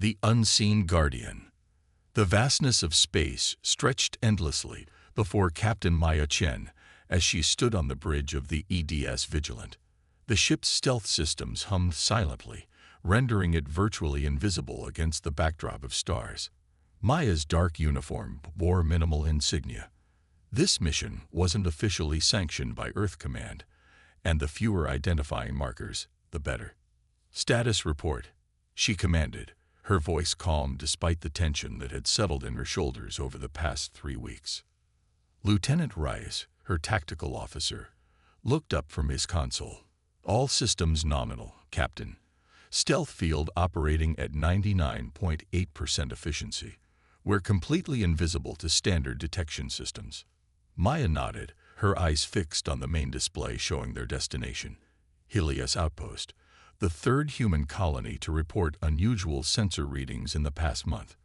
The unseen guardian. The vastness of space stretched endlessly before Captain Maya Chen as she stood on the bridge of the EDS Vigilant. The ship's stealth systems hummed silently, rendering it virtually invisible against the backdrop of stars. Maya's dark uniform bore minimal insignia. This mission wasn't officially sanctioned by Earth Command, and the fewer identifying markers, the better. "Status report," she commanded, her voice calm despite the tension that had settled in her shoulders over the past 3 weeks. Lieutenant Rice, her tactical officer, looked up from his console. "All systems nominal, Captain. Stealth field operating at 99.8% efficiency. We're completely invisible to standard detection systems." Maya nodded, her eyes fixed on the main display showing their destination, Helios Outpost, the third human colony to report unusual sensor readings in the past month.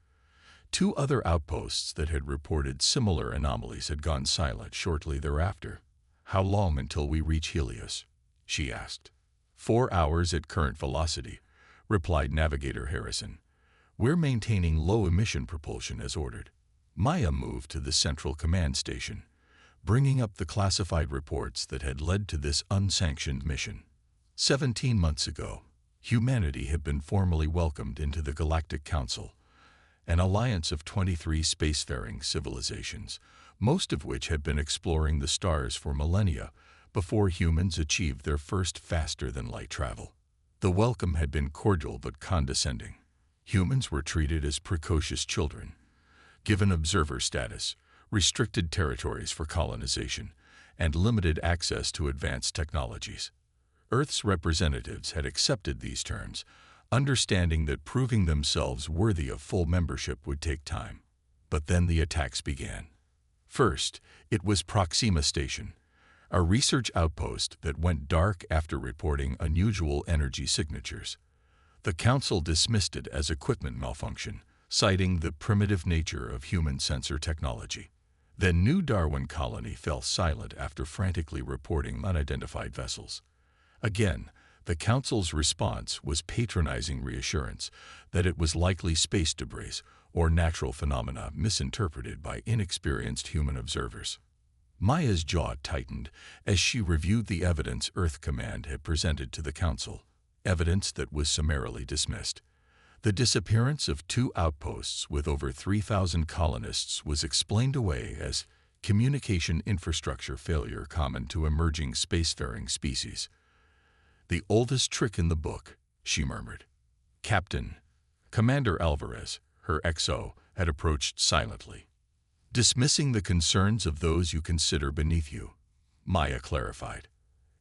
2 other outposts that had reported similar anomalies had gone silent shortly thereafter. "How long until we reach Helios?" she asked. 4 hours at current velocity," replied Navigator Harrison. "We're maintaining low-emission propulsion as ordered." Maya moved to the central command station, bringing up the classified reports that had led to this unsanctioned mission. 17 months ago, humanity had been formally welcomed into the Galactic Council, an alliance of 23 spacefaring civilizations, most of which had been exploring the stars for millennia before humans achieved their first faster-than-light travel. The welcome had been cordial but condescending. Humans were treated as precocious children, given observer status, restricted territories for colonization, and limited access to advanced technologies. Earth's representatives had accepted these terms, understanding that proving themselves worthy of full membership would take time. But then the attacks began. First, it was Proxima Station, a research outpost that went dark after reporting unusual energy signatures. The Council dismissed it as equipment malfunction, citing the primitive nature of human sensor technology. Then New Darwin Colony fell silent after frantically reporting unidentified vessels. Again, the Council's response was patronizing reassurance that it was likely space debris or natural phenomena misinterpreted by inexperienced human observers. Maya's jaw tightened as she reviewed the evidence Earth Command had presented to the Council, evidence that was summarily dismissed. The disappearance of 2 outposts with over 3,000 colonists was explained away as communication infrastructure failure common to emerging spacefaring species. "The oldest trick in the book," she murmured. "Captain." Commander Alvarez, her XO, had approached silently. "Dismissing the concerns of those you consider beneath you," Maya clarified.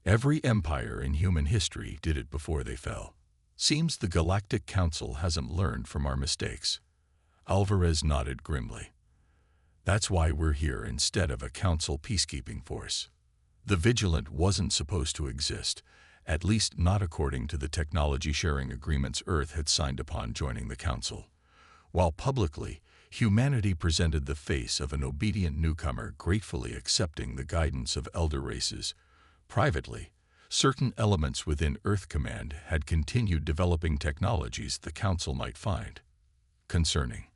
"Every empire in human history did it before they fell. Seems the Galactic Council hasn't learned from our mistakes." Alvarez nodded grimly. "That's why we're here instead of a Council peacekeeping force. The Vigilant wasn't supposed to exist, at least not according to the technology-sharing agreements Earth had signed upon joining the Council. While publicly, humanity presented the face of an obedient newcomer gratefully accepting the guidance of elder races. Privately, certain elements within Earth Command had continued developing technologies the Council might find concerning.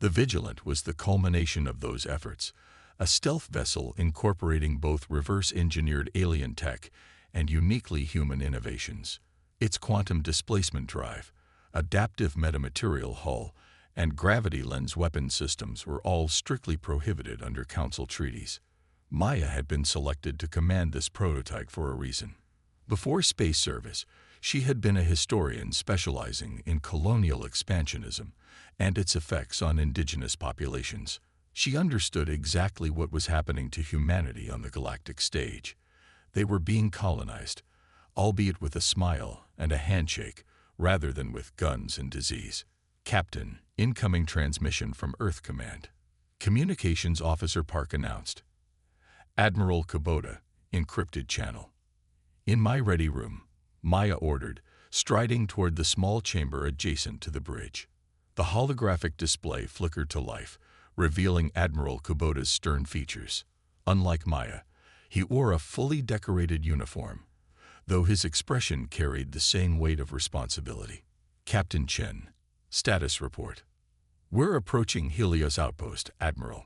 The Vigilant was the culmination of those efforts, a stealth vessel incorporating both reverse-engineered alien tech and uniquely human innovations. Its quantum displacement drive, adaptive metamaterial hull, and gravity lens weapon systems were all strictly prohibited under Council treaties. Maya had been selected to command this prototype for a reason. Before space service, she had been a historian specializing in colonial expansionism and its effects on indigenous populations. She understood exactly what was happening to humanity on the galactic stage. They were being colonized, albeit with a smile and a handshake, rather than with guns and disease. "Captain, incoming transmission from Earth Command." Communications Officer Park announced. "Admiral Kubota, encrypted channel." "In my ready room," Maya ordered, striding toward the small chamber adjacent to the bridge. The holographic display flickered to life, revealing Admiral Kubota's stern features. Unlike Maya, he wore a fully decorated uniform, though his expression carried the same weight of responsibility. "Captain Chen, Status report. We're approaching Helios Outpost, Admiral.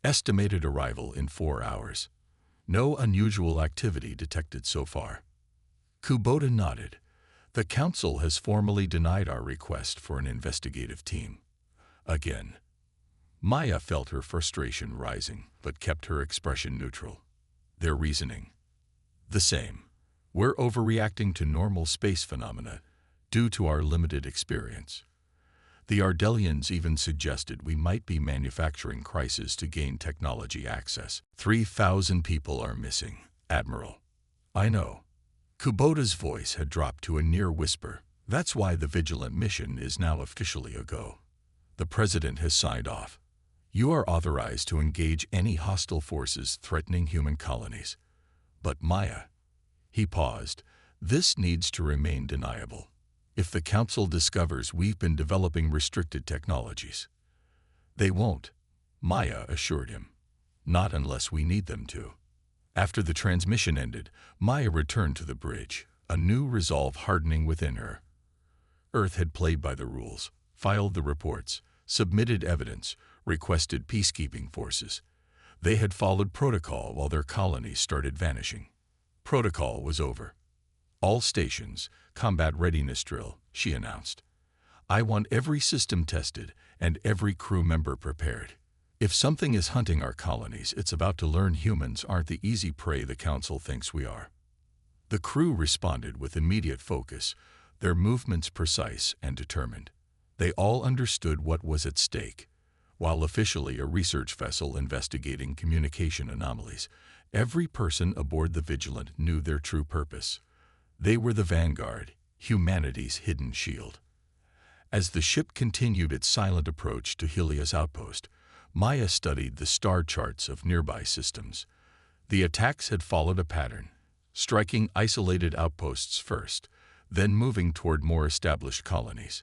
Estimated arrival in 4 hours. No unusual activity detected so far. Kubota nodded. The Council has formally denied our request for an investigative team. Again. Maya felt her frustration rising, but kept her expression neutral. Their reasoning. The same. We're overreacting to normal space phenomena due to our limited experience. The Ardelians even suggested we might be manufacturing crises to gain technology access. 3,000 people are missing, Admiral. I know. Kubota's voice had dropped to a near whisper. That's why the Vigilant mission is now officially a go. The President has signed off. You are authorized to engage any hostile forces threatening human colonies. But Maya. He paused. This needs to remain deniable. If the Council discovers we've been developing restricted technologies. They won't, Maya assured him. Not unless we need them to. After the transmission ended, Maya returned to the bridge, a new resolve hardening within her. Earth had played by the rules, filed the reports, submitted evidence, requested peacekeeping forces. They had followed protocol while their colonies started vanishing. Protocol was over. All stations, combat readiness drill, she announced. I want every system tested and every crew member prepared. If something is hunting our colonies, it's about to learn humans aren't the easy prey the Council thinks we are. The crew responded with immediate focus, their movements precise and determined. They all understood what was at stake. While officially a research vessel investigating communication anomalies, every person aboard the Vigilant knew their true purpose. They were the vanguard, humanity's hidden shield. As the ship continued its silent approach to Helios Outpost, Maya studied the star charts of nearby systems. The attacks had followed a pattern, striking isolated outposts first, then moving toward more established colonies.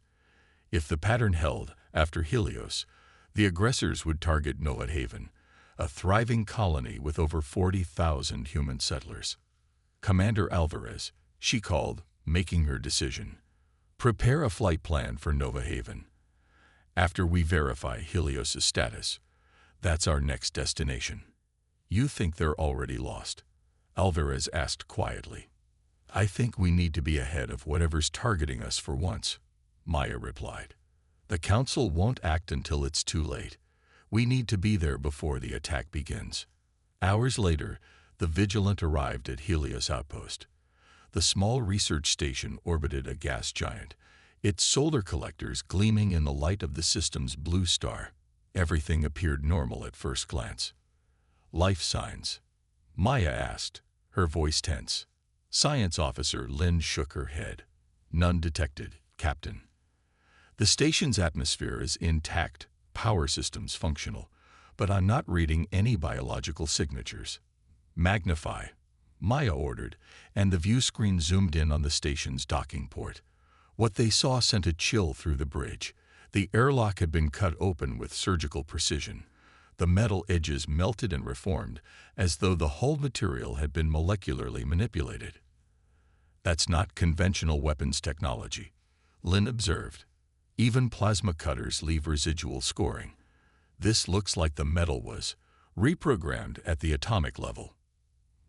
If the pattern held, after Helios, the aggressors would target Noah Haven, a thriving colony with over 40,000 human settlers. Commander Alvarez, she called, making her decision. Prepare a flight plan for Nova Haven. After we verify Helios' status, that's our next destination. You think they're already lost? Alvarez asked quietly. I think we need to be ahead of whatever's targeting us for once, Maya replied. The Council won't act until it's too late. We need to be there before the attack begins. Hours later, the Vigilant arrived at Helios Outpost. The small research station orbited a gas giant, its solar collectors gleaming in the light of the system's blue star. Everything appeared normal at first glance. Life signs? Maya asked, her voice tense. Science Officer Lynn shook her head. None detected, Captain. The station's atmosphere is intact, power systems functional, but I'm not reading any biological signatures. Magnify, Maya ordered, and the view screen zoomed in on the station's docking port. What they saw sent a chill through the bridge. The airlock had been cut open with surgical precision. The metal edges melted and reformed, as though the hull material had been molecularly manipulated. That's not conventional weapons technology, Lynn observed. Even plasma cutters leave residual scoring. This looks like the metal was reprogrammed at the atomic level.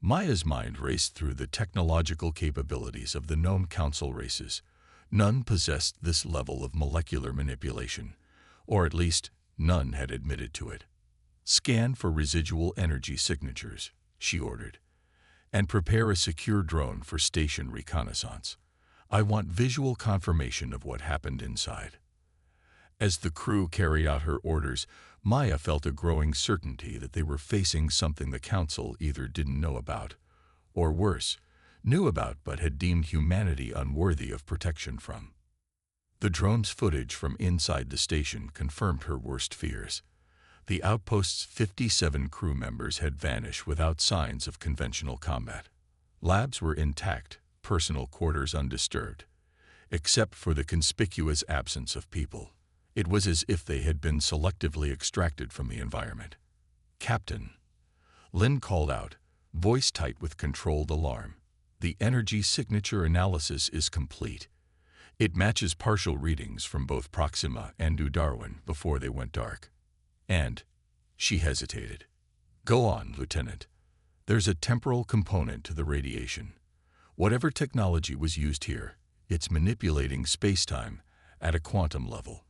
Maya's mind raced through the technological capabilities of the known Council races. None possessed this level of molecular manipulation, or at least none had admitted to it. Scan for residual energy signatures, she ordered, and prepare a secure drone for station reconnaissance. I want visual confirmation of what happened inside. As the crew carried out her orders, Maya felt a growing certainty that they were facing something the Council either didn't know about, or worse, knew about but had deemed humanity unworthy of protection from. The drone's footage from inside the station confirmed her worst fears. The outpost's 57 crew members had vanished without signs of conventional combat. Labs were intact, personal quarters undisturbed. Except for the conspicuous absence of people, it was as if they had been selectively extracted from the environment. Captain, Lynn called out, voice tight with controlled alarm. The energy signature analysis is complete. It matches partial readings from both Proxima and New Darwin before they went dark. And she hesitated. Go on, Lieutenant. There's a temporal component to the radiation. Whatever technology was used here, it's manipulating space-time at a quantum level.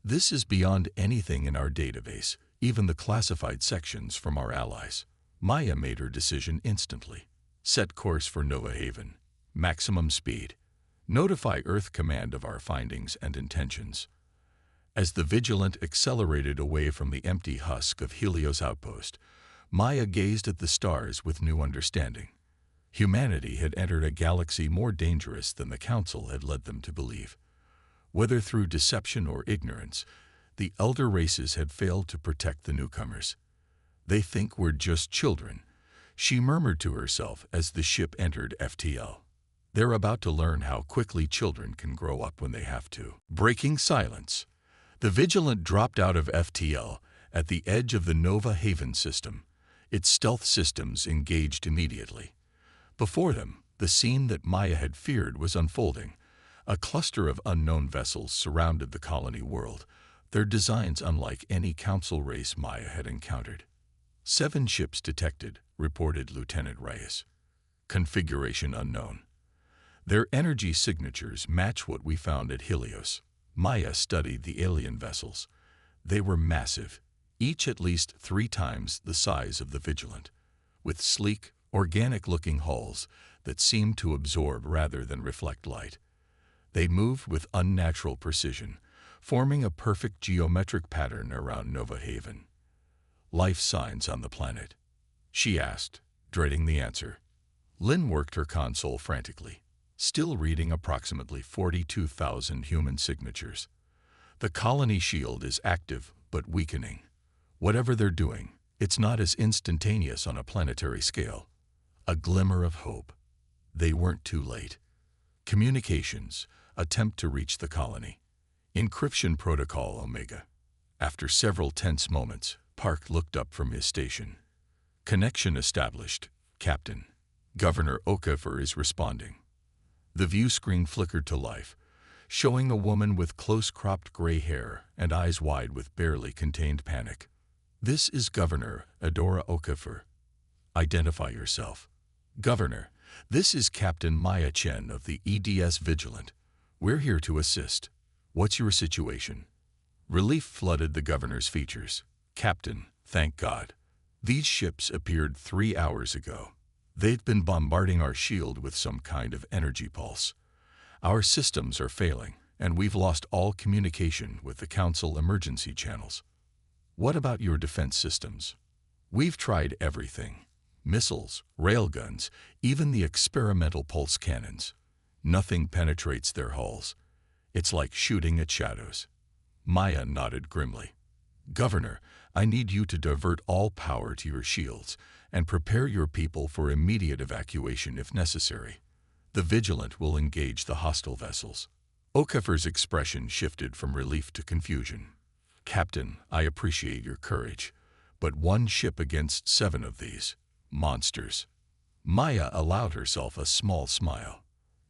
This is beyond anything in our database, even the classified sections from our allies. Maya made her decision instantly. Set course for Nova Haven. Maximum speed. Notify Earth Command of our findings and intentions. As the Vigilant accelerated away from the empty husk of Helios Outpost, Maya gazed at the stars with new understanding. Humanity had entered a galaxy more dangerous than the Council had led them to believe. Whether through deception or ignorance, the elder races had failed to protect the newcomers. They think we're just children, she murmured to herself as the ship entered FTL. They're about to learn how quickly children can grow up when they have to. Breaking silence. The Vigilant dropped out of FTL at the edge of the Nova Haven system. Its stealth systems engaged immediately. Before them, the scene that Maya had feared was unfolding. A cluster of unknown vessels surrounded the colony world, their designs unlike any Council race Maya had encountered. 7 ships detected, reported Lieutenant Reyes. Configuration unknown. Their energy signatures match what we found at Helios. Maya studied the alien vessels. They were massive, each at least 3 times the size of the Vigilant, with sleek, organic-looking hulls that seemed to absorb rather than reflect light. They moved with unnatural precision, forming a perfect geometric pattern around Nova Haven. Life signs on the planet? She asked, dreading the answer. Lynn worked her console frantically, still reading approximately 42,000 human signatures. The colony shield is active but weakening. Whatever they're doing, it's not as instantaneous on a planetary scale. A glimmer of hope. They weren't too late. Communications. Attempt to reach the colony. Encryption protocol Omega. After several tense moments, Park looked up from his station. Connection established, Captain. Governor Okafor is responding. The view screen flickered to life, showing a woman with close-cropped gray hair and eyes wide with barely contained panic. This is Governor Adora Okafor. Identify yourself. Governor, this is Captain Maya Chen of the EDS Vigilant. We're here to assist. What's your situation? Relief flooded the governor's features. Captain, thank God. These ships appeared 3 hours ago. They've been bombarding our shield with some kind of energy pulse. Our systems are failing, and we've lost all communication with the Council emergency channels. What about your defense systems? We've tried everything. Missiles, railguns, even the experimental pulse cannons. Nothing penetrates their hulls. It's like shooting at shadows. Maya nodded grimly. Governor, I need you to divert all power to your shields and prepare your people for immediate evacuation if necessary. The Vigilant will engage the hostile vessels. Okafor's expression shifted from relief to confusion. Captain, I appreciate your courage, but 1 ship against 7 of these monsters. Maya allowed herself a small smile.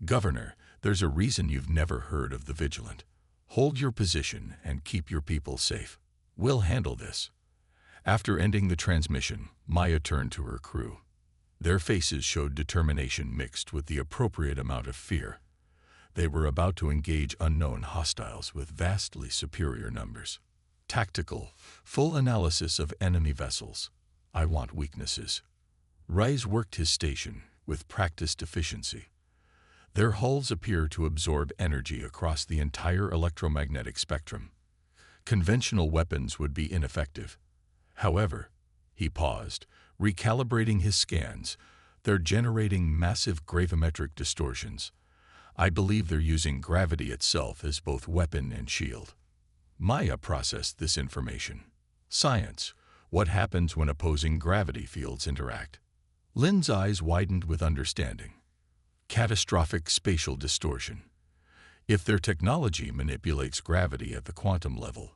Governor, there's a reason you've never heard of the Vigilant. Hold your position and keep your people safe. We'll handle this. After ending the transmission, Maya turned to her crew. Their faces showed determination mixed with the appropriate amount of fear. They were about to engage unknown hostiles with vastly superior numbers. Tactical, full analysis of enemy vessels. I want weaknesses. Reyes worked his station with practiced efficiency. Their hulls appear to absorb energy across the entire electromagnetic spectrum. Conventional weapons would be ineffective. However, he paused, recalibrating his scans. They're generating massive gravimetric distortions. I believe they're using gravity itself as both weapon and shield. Maya processed this information. Science. What happens when opposing gravity fields interact? Lynn's eyes widened with understanding. Catastrophic spatial distortion. If their technology manipulates gravity at the quantum level,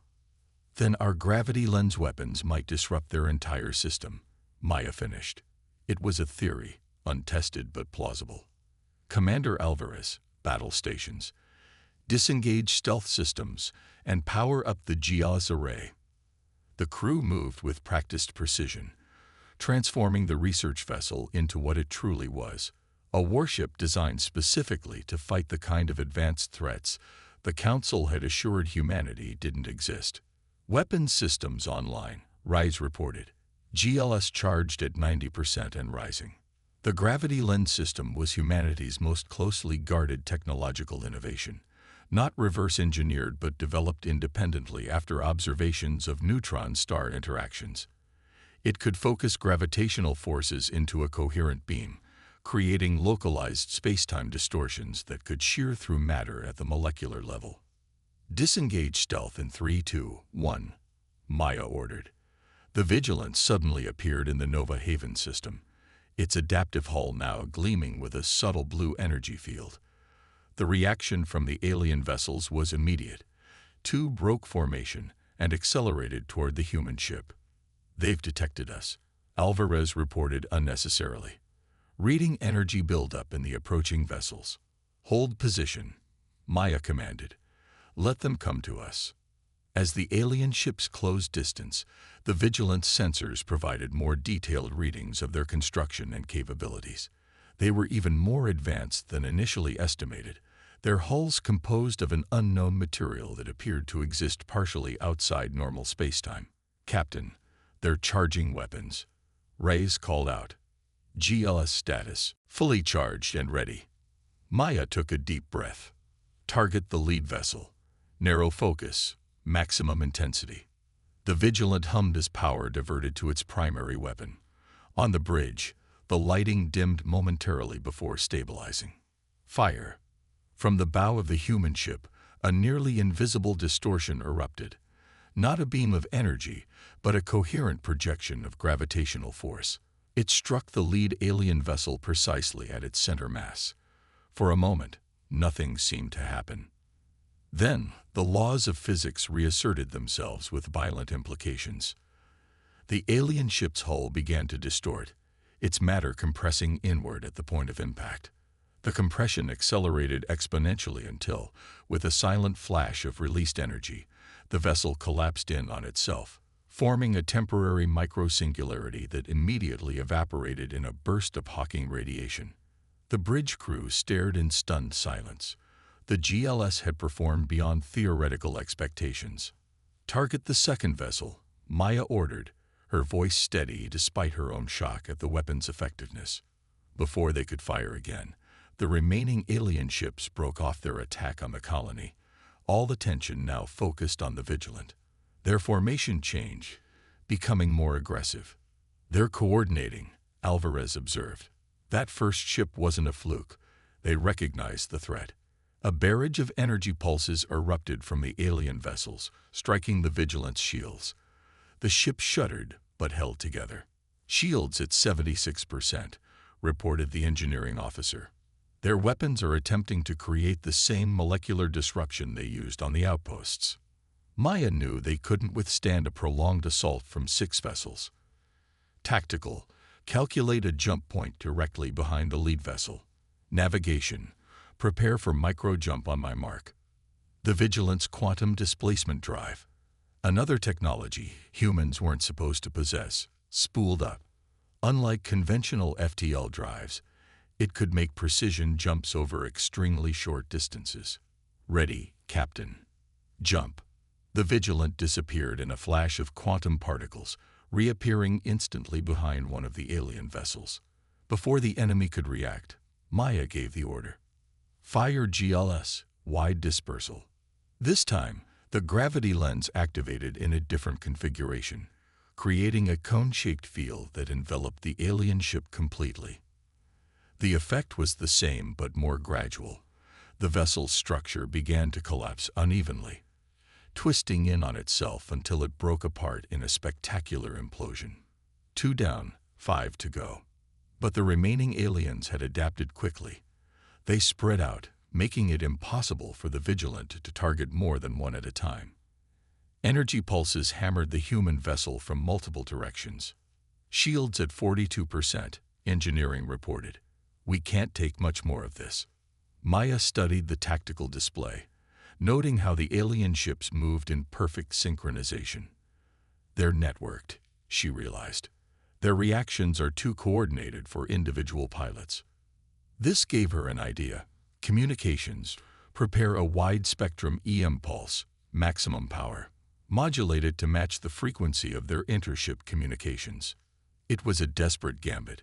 then our gravity lens weapons might disrupt their entire system, Maya finished. It was a theory, untested but plausible. Commander Alvarez, battle stations. disengage stealth systems, and power up the GLS array. The crew moved with practiced precision, transforming the research vessel into what it truly was, a warship designed specifically to fight the kind of advanced threats the Council had assured humanity didn't exist. Weapons systems online, Rise reported. GLS charged at 90% and rising. The gravity lens system was humanity's most closely guarded technological innovation, not reverse-engineered but developed independently after observations of neutron star interactions. It could focus gravitational forces into a coherent beam, creating localized space-time distortions that could shear through matter at the molecular level. Disengage stealth in 3, 2, 1, Maya ordered. The Vigilance suddenly appeared in the Nova Haven system, its adaptive hull now gleaming with a subtle blue energy field. The reaction from the alien vessels was immediate. Two broke formation and accelerated toward the human ship. "They've detected us," Alvarez reported unnecessarily. Reading energy buildup in the approaching vessels. "Hold position," Maya commanded. "Let them come to us." As the alien ships closed distance, the Vigilance sensors provided more detailed readings of their construction and capabilities. They were even more advanced than initially estimated, their hulls composed of an unknown material that appeared to exist partially outside normal spacetime. "Captain, they're charging weapons," Reyes called out. "GLS status, fully charged and ready." Maya took a deep breath. "Target the lead vessel. Narrow focus, maximum intensity." The Vigilant hummed as power diverted to its primary weapon. On the bridge, the lighting dimmed momentarily before stabilizing. Fire. From the bow of the human ship, a nearly invisible distortion erupted. Not a beam of energy, but a coherent projection of gravitational force. It struck the lead alien vessel precisely at its center mass. For a moment, nothing seemed to happen. Then, the laws of physics reasserted themselves with violent implications. The alien ship's hull began to distort, its matter compressing inward at the point of impact. The compression accelerated exponentially until, with a silent flash of released energy, the vessel collapsed in on itself, forming a temporary micro-singularity that immediately evaporated in a burst of Hawking radiation. The bridge crew stared in stunned silence. The GLS had performed beyond theoretical expectations. "Target the second vessel," Maya ordered, her voice steady despite her own shock at the weapon's effectiveness. Before they could fire again, the remaining alien ships broke off their attack on the colony, all the tension now focused on the Vigilant. Their formation changed, becoming more aggressive. "They're coordinating," Alvarez observed. That first ship wasn't a fluke. They recognized the threat. A barrage of energy pulses erupted from the alien vessels, striking the Vigilant's shields. The ship shuddered, but held together. "Shields at 76%, reported the engineering officer. "Their weapons are attempting to create the same molecular disruption they used on the outposts." Maya knew they couldn't withstand a prolonged assault from 6 vessels. "Tactical, calculate a jump point directly behind the lead vessel. Navigation, prepare for micro-jump on my mark." The Vigilant's quantum displacement drive, another technology humans weren't supposed to possess, spooled up. Unlike conventional FTL drives, it could make precision jumps over extremely short distances. "Ready, Captain." "Jump." The Vigilant disappeared in a flash of quantum particles, reappearing instantly behind one of the alien vessels. Before the enemy could react, Maya gave the order. "Fire GLS, wide dispersal." This time, the gravity lens activated in a different configuration, creating a cone-shaped field that enveloped the alien ship completely. The effect was the same but more gradual. The vessel's structure began to collapse unevenly, twisting in on itself until it broke apart in a spectacular implosion. 2 down, 5 to go. But the remaining aliens had adapted quickly. They spread out, making it impossible for the Vigilant to target more than one at a time. Energy pulses hammered the human vessel from multiple directions. "Shields at 42%, engineering reported. "We can't take much more of this." Maya studied the tactical display. noting how the alien ships moved in perfect synchronization. They're networked, she realized. Their reactions are too coordinated for individual pilots. This gave her an idea. Communications. Prepare a wide-spectrum EM pulse, maximum power. Modulate it to match the frequency of their intership communications. It was a desperate gambit.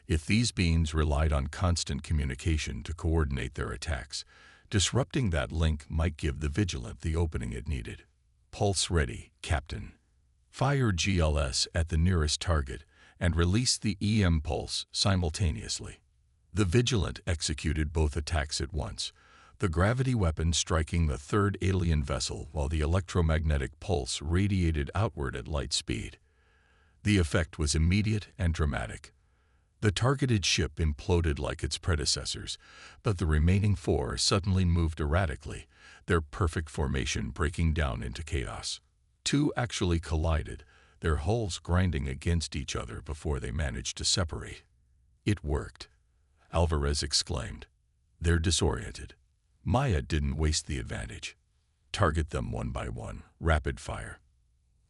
If these beings relied on constant communication to coordinate their attacks, disrupting that link might give the Vigilant the opening it needed. Pulse ready, Captain. Fire GLS at the nearest target and release the EM pulse simultaneously. The Vigilant executed both attacks at once, the gravity weapon striking the third alien vessel while the electromagnetic pulse radiated outward at light speed. The effect was immediate and dramatic. The targeted ship imploded like its predecessors, but the remaining four suddenly moved erratically, their perfect formation breaking down into chaos. Two actually collided, their hulls grinding against each other before they managed to separate. It worked, Alvarez exclaimed. They're disoriented. Maya didn't waste the advantage. Target them one by one, rapid fire.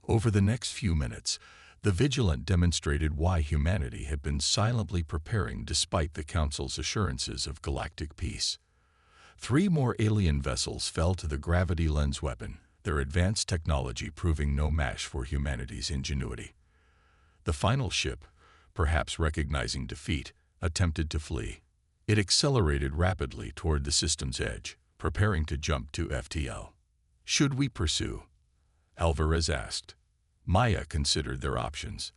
Over the next few minutes, the Vigilant demonstrated why humanity had been silently preparing despite the Council's assurances of galactic peace. 3 more alien vessels fell to the gravity lens weapon, their advanced technology proving no match for humanity's ingenuity. The final ship, perhaps recognizing defeat, attempted to flee. It accelerated rapidly toward the system's edge, preparing to jump to FTL. Should we pursue? Alvarez asked. Maya considered their options.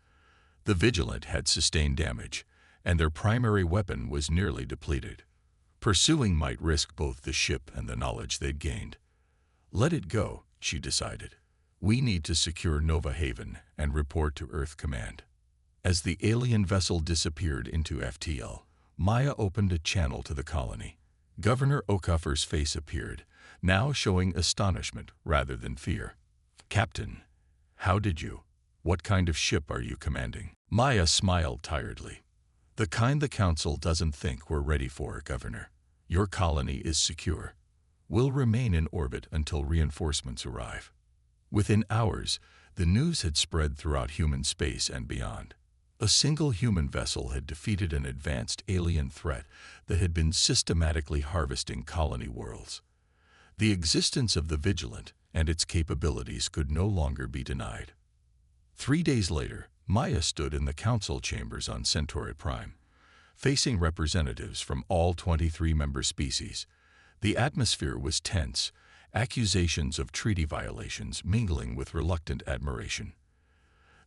The Vigilant had sustained damage, and their primary weapon was nearly depleted. Pursuing might risk both the ship and the knowledge they'd gained. Let it go, she decided. We need to secure Nova Haven and report to Earth Command. As the alien vessel disappeared into FTL, Maya opened a channel to the colony. Governor Okuffer's face appeared, now showing astonishment rather than fear. Captain, how did you? What kind of ship are you commanding? Maya smiled tiredly. The kind the Council doesn't think we're ready for, Governor. Your colony is secure. We'll remain in orbit until reinforcements arrive. Within hours, the news had spread throughout human space and beyond. A single human vessel had defeated an advanced alien threat that had been systematically harvesting colony worlds. The existence of the Vigilant and its capabilities could no longer be denied. 3 days later, Maya stood in the council chambers on Centauri Prime, facing representatives from all 23 member species. The atmosphere was tense, accusations of treaty violations mingling with reluctant admiration.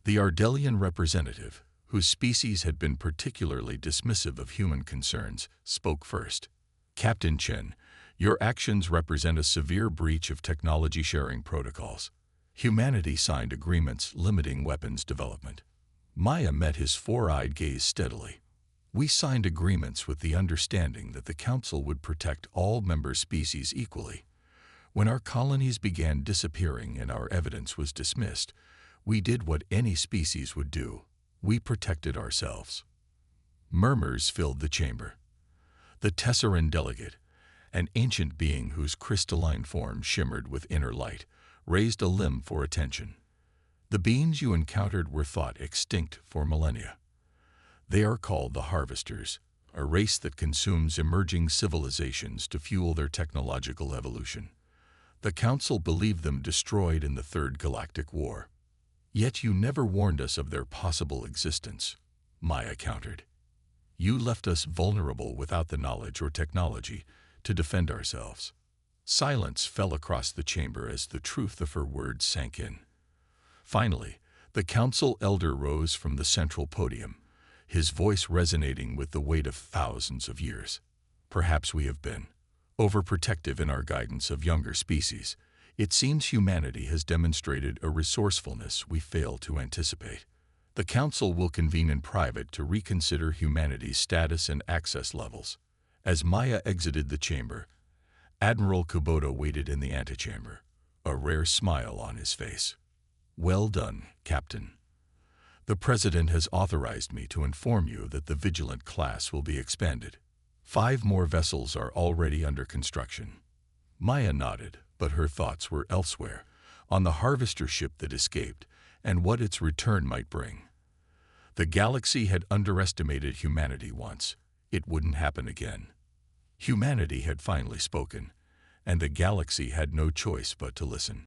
The Ardelian representative, whose species had been particularly dismissive of human concerns, spoke first. Captain Chen, your actions represent a severe breach of technology sharing protocols. Humanity signed agreements limiting weapons development. Maya met his four-eyed gaze steadily. We signed agreements with the understanding that the Council would protect all member species equally. When our colonies began disappearing and our evidence was dismissed, we did what any species would do. We protected ourselves. Murmurs filled the chamber. The Tesseran delegate, an ancient being whose crystalline form shimmered with inner light, raised a limb for attention. The beings you encountered were thought extinct for millennia. They are called the Harvesters, a race that consumes emerging civilizations to fuel their technological evolution. The Council believed them destroyed in the Third Galactic War. Yet you never warned us of their possible existence, Maya countered. You left us vulnerable without the knowledge or technology to defend ourselves. Silence fell across the chamber as the truth of her words sank in. Finally, the council elder rose from the central podium, his voice resonating with the weight of thousands of years. Perhaps we have been overprotective in our guidance of younger species. It seems humanity has demonstrated a resourcefulness we fail to anticipate. The Council will convene in private to reconsider humanity's status and access levels. As Maya exited the chamber, Admiral Kubota waited in the antechamber, a rare smile on his face. Well done, Captain. The President has authorized me to inform you that the Vigilant class will be expanded. 5 more vessels are already under construction. Maya nodded, But her thoughts were elsewhere, on the harvester ship that escaped, and what its return might bring. The galaxy had underestimated humanity once. It wouldn't happen again. Humanity had finally spoken, and the galaxy had no choice but to listen.